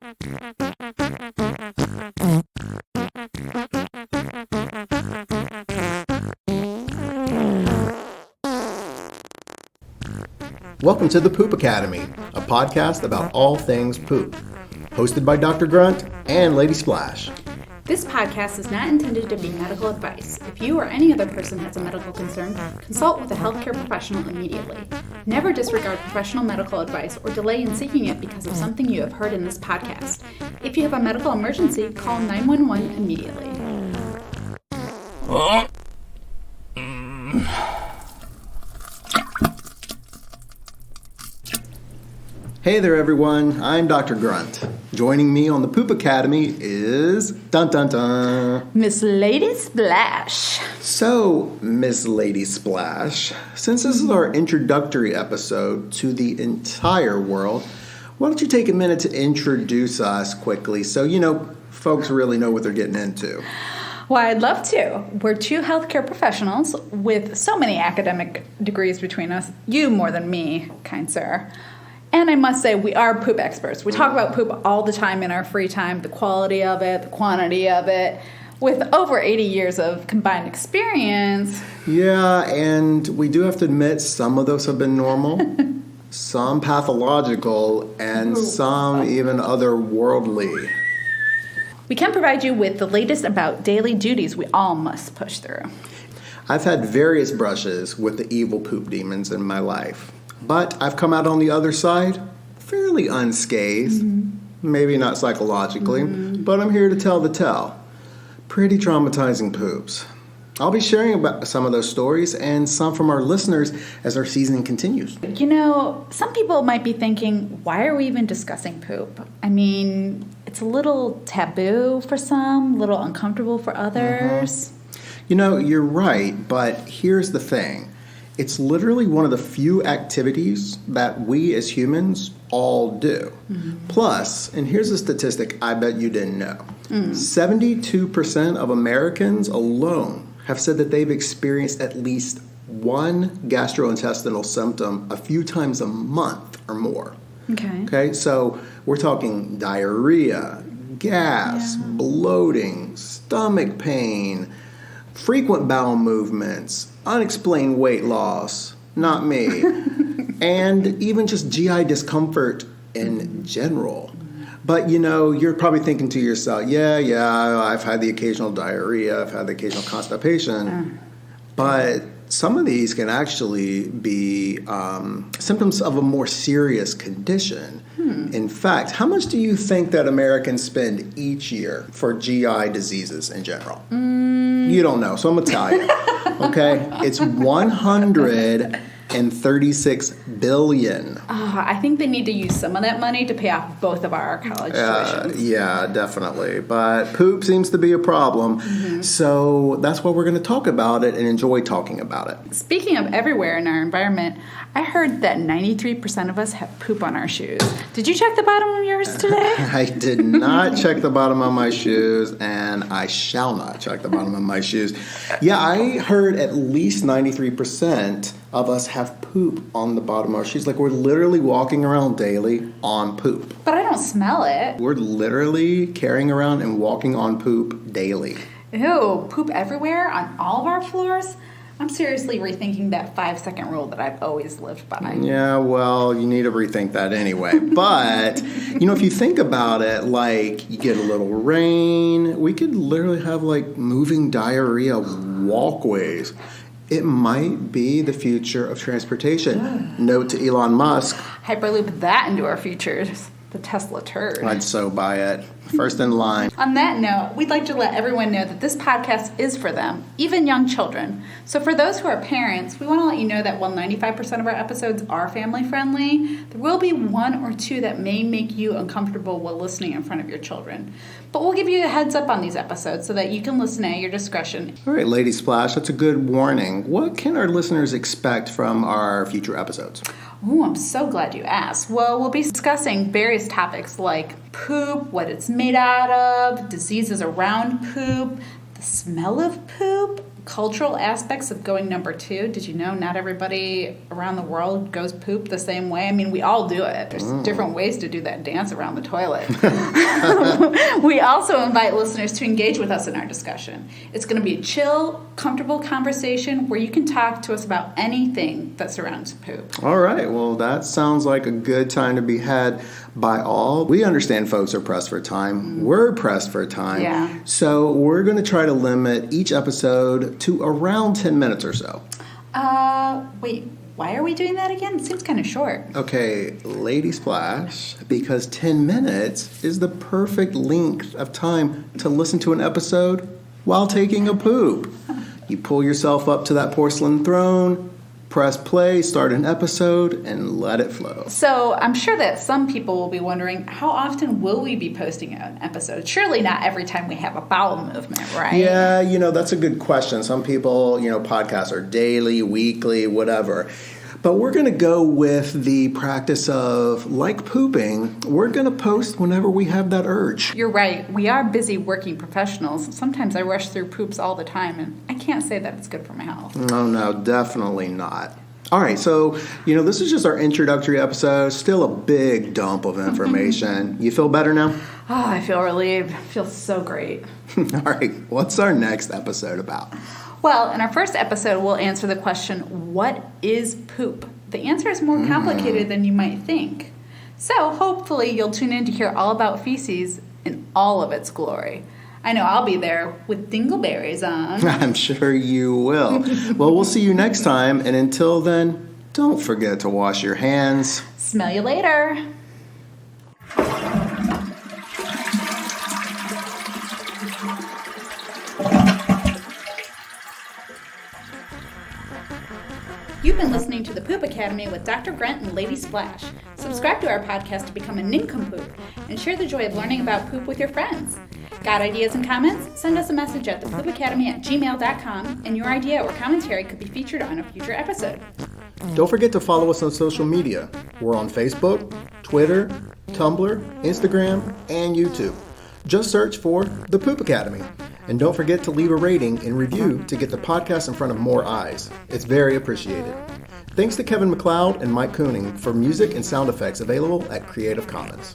Welcome to the Poop Academy, a podcast about all things poop, hosted by Dr. Grunt and Lady Splash. This podcast is not intended to be medical advice. If you or any other person has a medical concern, consult with a healthcare professional immediately. Never disregard professional medical advice or delay in seeking it because of something you have heard in this podcast. If you have a medical emergency, call 911 immediately. Hey there, everyone. I'm Dr. Grunt. Joining me on the Poop Academy is Miss Lady Splash. So, Miss Lady Splash, since this is our introductory episode to the entire world, why don't you take a minute to introduce us quickly so, folks really know what they're getting into. Well, I'd love to. We're two healthcare professionals with so many academic degrees between us. You more than me, kind sir. And I must say, we are poop experts. We talk about poop all the time in our free time, the quality of it, the quantity of it. With over 80 years of combined experience. Yeah, and we do have to admit some of those have been normal, some pathological, and some even otherworldly. We can provide you with the latest about daily duties we all must push through. I've had various brushes with the evil poop demons in my life. But I've come out on the other side fairly unscathed, maybe not psychologically, but I'm here to tell the tale. Pretty traumatizing poops. I'll be sharing about some of those stories and some from our listeners as our season continues. Some people might be thinking, why are we even discussing poop? I mean, it's a little taboo for some, a little uncomfortable for others. You're right, but here's the thing. It's literally one of the few activities that we as humans all do. Plus, and here's a statistic I bet you didn't know, 72% of Americans alone have said that they've experienced at least one gastrointestinal symptom a few times a month or more. Okay, so we're talking diarrhea, gas, bloating, stomach pain, frequent bowel movements, unexplained weight loss, not me, and even just GI discomfort in general. But, you're probably thinking to yourself, yeah, I've had the occasional diarrhea, I've had the occasional constipation, but some of these can actually be symptoms of a more serious condition. In fact, how much do you think that Americans spend each year for GI diseases in general? You don't know, so I'm going to tell you. Okay? It's $136 billion. I think they need to use some of that money to pay off both of our college tuitions. Yeah, definitely. But poop seems to be a problem. So that's why we're going to talk about it and enjoy talking about it. Speaking of everywhere in our environment, I heard that 93% of us have poop on our shoes. Did you check the bottom of yours today? I did not check the bottom of my shoes, and I shall not check the bottom of my shoes. Yeah, I heard at least 93% of us have poop on the bottom of our shoes. Like, we're literally walking around daily on poop. But I don't smell it. We're literally carrying around and walking on poop daily. Ew, poop everywhere on all of our floors? I'm seriously rethinking that 5-second rule that I've always lived by. Yeah, well, you need to rethink that anyway. But, if you think about it, like, you get a little rain, we could literally have, moving diarrhea walkways. It might be the future of transportation. Note to Elon Musk. Hyperloop that into our futures. The Tesla turd. I'd so buy it. First in line. On that note, we'd like to let everyone know that this podcast is for them, even young children. So for those who are parents, we want to let you know that while 95% of our episodes are family-friendly, there will be one or two that may make you uncomfortable while listening in front of your children. But we'll give you a heads up on these episodes so that you can listen at your discretion. All right, Lady Splash, that's a good warning. What can our listeners expect from our future episodes? Ooh, I'm so glad you asked. Well, we'll be discussing various topics like poop, what it's made out of, diseases around poop, the smell of poop, cultural aspects of going number 2. Did you know not everybody around the world goes poop the same way? I mean, we all do it. There's different ways to do that dance around the toilet. We also invite listeners to engage with us in our discussion. It's going to be a chill, comfortable conversation where you can talk to us about anything that surrounds poop. All right. Well, that sounds like a good time to be had by all. We understand folks are pressed for time. We're pressed for time. Yeah. So we're going to try to limit each episode to around 10 minutes or so. Wait, why are we doing that again? It seems kind of short. Okay, Lady Splash, because 10 minutes is the perfect length of time to listen to an episode while taking a poop. You pull yourself up to that porcelain throne, press play, start an episode, and let it flow. So I'm sure that some people will be wondering, how often will we be posting an episode? Surely not every time we have a bowel movement, right? Yeah, that's a good question. Some people, podcasts are daily, weekly, whatever. But we're going to go with the practice of, like pooping, we're going to post whenever we have that urge. You're right. We are busy working professionals. Sometimes I rush through poops all the time, and I can't say that it's good for my health. No, definitely not. All right, so, this is just our introductory episode. Still a big dump of information. You feel better now? Oh, I feel relieved. It feels so great. All right, what's our next episode about? Well, in our first episode, we'll answer the question, what is poop? The answer is more complicated than you might think. So hopefully you'll tune in to hear all about feces in all of its glory. I know I'll be there with dingleberries on. I'm sure you will. Well, we'll see you next time. And until then, don't forget to wash your hands. Smell you later. You've been listening to the Poop Academy with Dr. Brent and Lady Splash. Subscribe to our podcast to become a nincompoop and share the joy of learning about poop with your friends. Got ideas and comments? Send us a message at thepoopacademy@gmail.com and your idea or commentary could be featured on a future episode. Don't forget to follow us on social media. We're on Facebook, Twitter, Tumblr, Instagram, and YouTube. Just search for The Poop Academy. And don't forget to leave a rating and review to get the podcast in front of more eyes. It's very appreciated. Thanks to Kevin MacLeod and Mike Kooning for music and sound effects available at Creative Commons.